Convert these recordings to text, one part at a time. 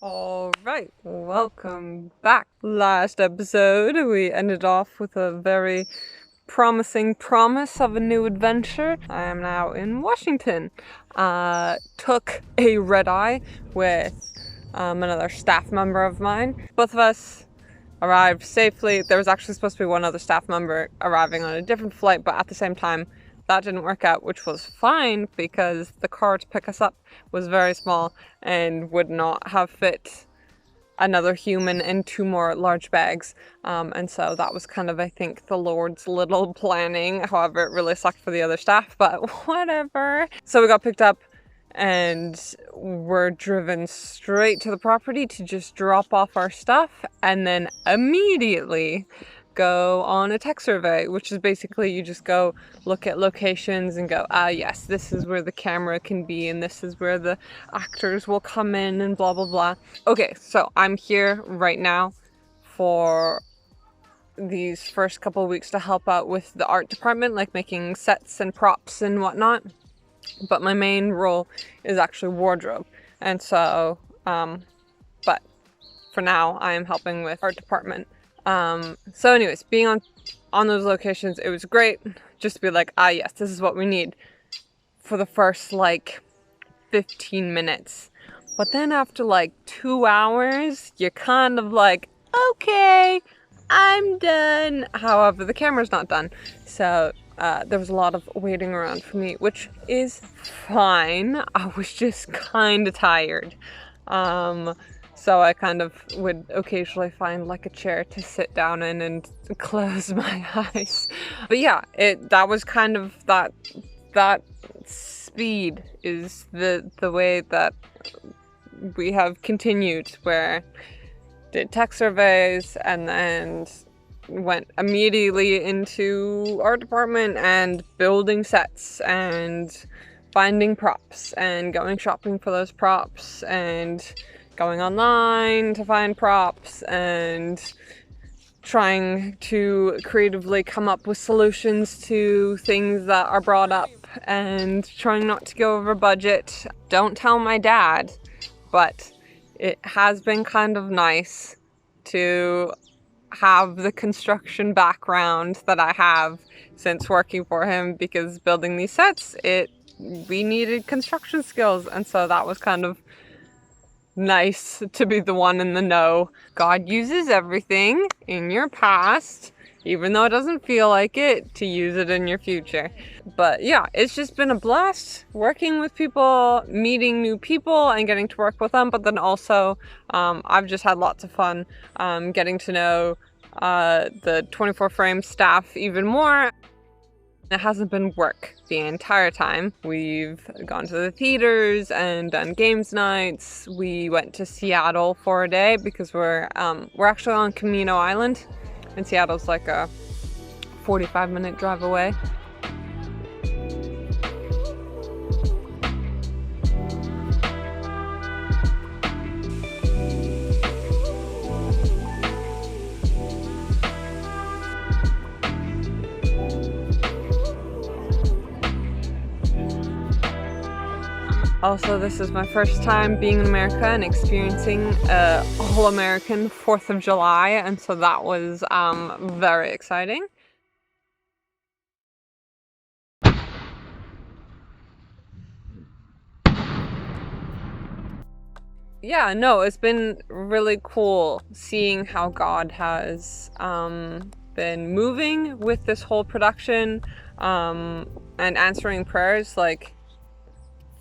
All right, welcome back. Last episode, we ended off with a very promising promise of a new adventure. I am now in Washington. Took a red eye with another staff member of mine. Both of us arrived safely. There was actually supposed to be one other staff member arriving on a different flight, but at the same time, that didn't work out, which was fine because the car to pick us up was very small and would not have fit another human in two more large bags. And so that was kind of, I think, the Lord's little planning. However, it really sucked for the other staff, but whatever. So we got picked up and we're driven straight to the property to just drop off our stuff and then immediately go on a tech survey, which is basically you just go look at locations and go, yes, this is where the camera can be and this is where the actors will come in and blah, blah, blah. Okay, so I'm here right now for these first couple of weeks to help out with the art department, like making sets and props and whatnot. But my main role is actually wardrobe. And so, but for now, I am helping with art department. So anyways, being on those locations, it was great just to be like, yes, this is what we need for the first 15 minutes. But then after 2 hours, you're kind of like, okay, I'm done. However, the camera's not done. So there was a lot of waiting around for me, which is fine. I was just kind of tired. So I kind of would occasionally find a chair to sit down in and close my eyes. But yeah, that was kind of that speed is the way that we have continued, where did tech surveys and then went immediately into our department and building sets and finding props and going shopping for those props and going online to find props and trying to creatively come up with solutions to things that are brought up and trying not to go over budget. Don't tell my dad, but it has been kind of nice to have the construction background that I have since working for him, because building these sets, we needed construction skills, and so that was kind of nice to be the one in the know. God uses everything in your past, even though it doesn't feel like it, to use it in your future. But yeah, it's just been a blast working with people, meeting new people and getting to work with them. But then also, I've just had lots of fun getting to know the 24 Frame staff even more. It hasn't been work the entire time. We've gone to the theaters and done games nights. We went to Seattle for a day because we're actually on Camino Island, and Seattle's like a 45-minute drive away. Also, this is my first time being in America and experiencing a all-American 4th of July, and so that was very exciting. Yeah, no, it's been really cool seeing how God has been moving with this whole production and answering prayers.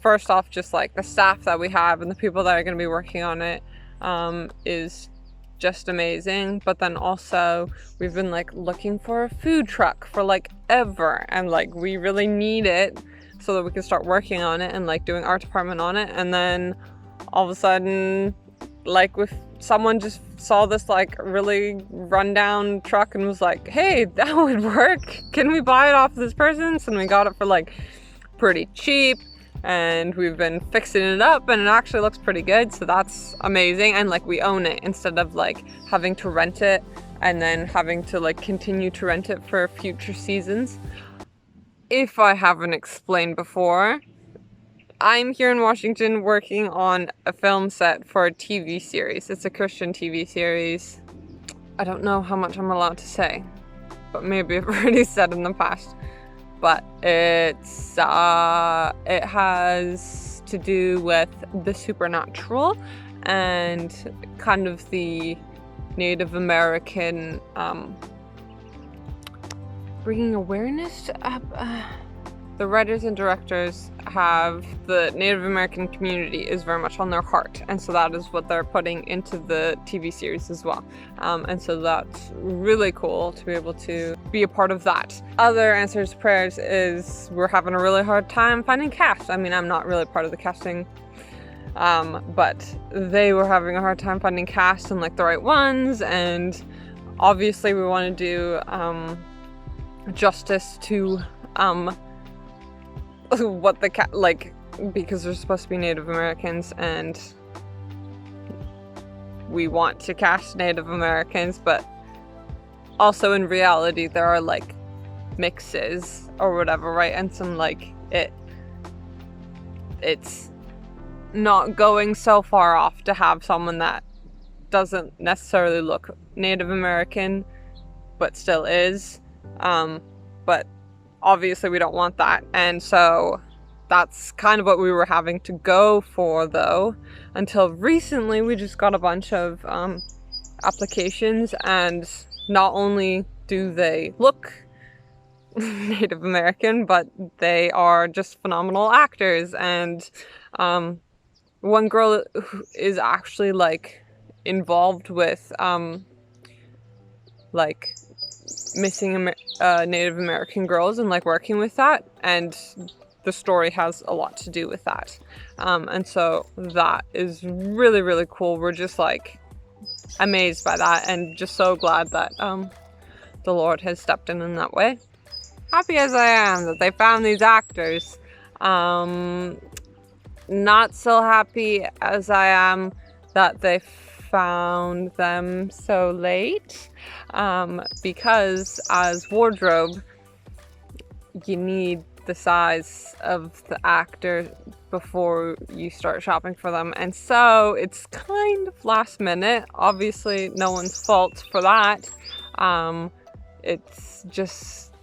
First off, just the staff that we have and the people that are going to be working on it is just amazing. But then also we've been looking for a food truck for ever, and we really need it so that we can start working on it and doing art department on it. And then all of a sudden, with someone just saw this really rundown truck and was like, hey, that would work, can we buy it off this person? And we got it for pretty cheap. And we've been fixing it up and it actually looks pretty good, so that's amazing. And we own it instead of having to rent it and then having to continue to rent it for future seasons. If I haven't explained before, I'm here in Washington working on a film set for a TV series. It's a Christian TV series. I don't know how much I'm allowed to say, but maybe I've already said in the past. But it has to do with the supernatural and kind of the Native American, bringing awareness to, the writers and directors have the Native American community is very much on their heart, and so that is what they're putting into the TV series as well. And so that's really cool to be able to be a part of that. Other answers to prayers is we're having a really hard time finding cast. I mean, I'm not really part of the casting, but they were having a hard time finding cast and like the right ones, and obviously we want to do justice to what the because they're supposed to be Native Americans, and we want to cast Native Americans, but also in reality there are like mixes or whatever, right? And some like it's not going so far off to have someone that doesn't necessarily look Native American but still is, but obviously we don't want that, and so that's kind of what we were having to go for, though, until recently we just got a bunch of applications, and not only do they look Native American, but they are just phenomenal actors. And one girl is actually like involved with like missing Native American girls and like working with that, and the story has a lot to do with that, and so that is really, really cool. We're just like amazed by that, and just so glad that the Lord has stepped in that way. Happy as I am that they found these actors, not so happy as I am that they found them so late, because as wardrobe you need the size of the actor before you start shopping for them, and so it's kind of last minute. Obviously no one's fault for that. It's just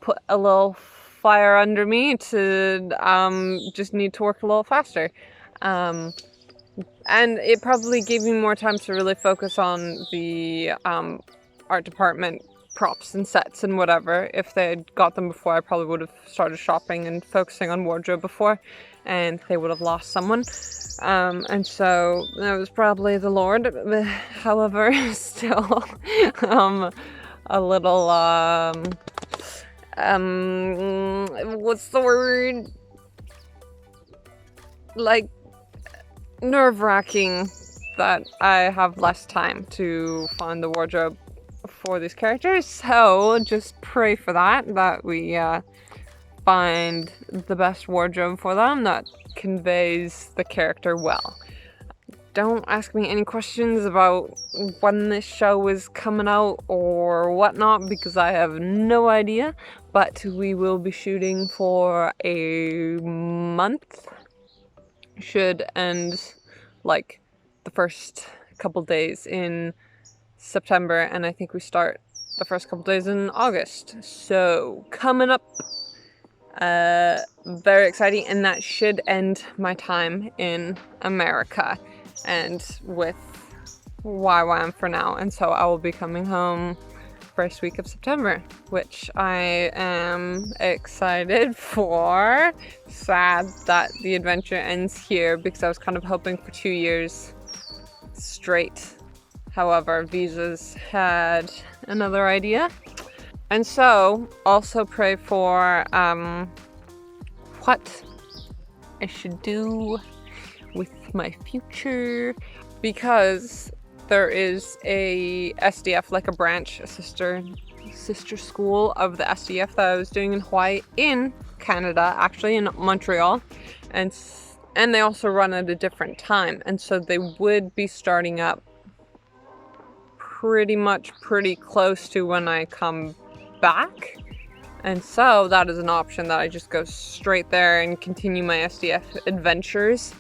put a little fire under me to just need to work a little faster. And it probably gave me more time to really focus on the art department props and sets and whatever. If they had got them before, I probably would have started shopping and focusing on wardrobe before, and they would have lost someone. And so that was probably the Lord. However, still a little what's the word? Like nerve-wracking that I have less time to find the wardrobe for these characters. So just pray for that we find the best wardrobe for them that conveys the character well. Don't ask me any questions about when this show is coming out or whatnot, because I have no idea, but we will be shooting for a month. Should end like the first couple days in September, and I think we start the first couple days in August. So coming up, very exciting, and that should end my time in America and with YWAM for now. And so I will be coming home first week of September, which I am excited for. Sad that the adventure ends here, because I was kind of hoping for 2 years straight. However, Visas had another idea. And so also pray for what I should do with my future, because there is a SDF, like a branch, a sister school of the SDF that I was doing in Hawaii, in Canada, actually in Montreal, and they also run at a different time, and so they would be starting up pretty close to when I come back, And so that is an option that I just go straight there and continue my SDF adventures.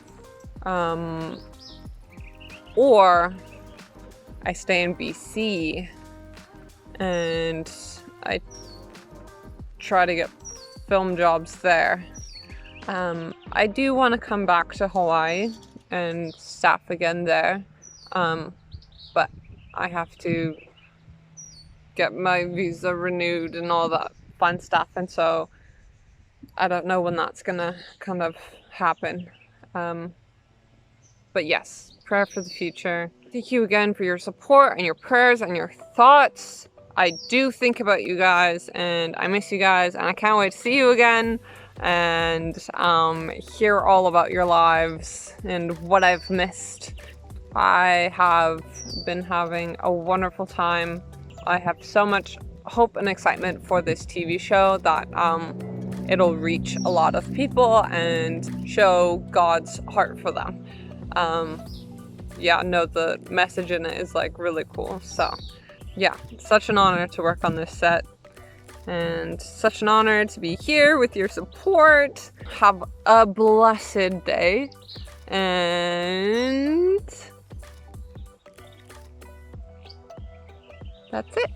Or I stay in BC and I try to get film jobs there. I do want to come back to Hawaii and staff again there, but I have to get my visa renewed and all that fun stuff, and so I don't know when that's gonna kind of happen. But yes, prayer for the future. Thank you again for your support and your prayers and your thoughts. I do think about you guys and I miss you guys, and I can't wait to see you again and hear all about your lives and what I've missed. I have been having a wonderful time. I have so much hope and excitement for this TV show that it'll reach a lot of people and show God's heart for them. The message in it is like really cool. So yeah, such an honor to work on this set and such an honor to be here with your support. Have a blessed day and that's it.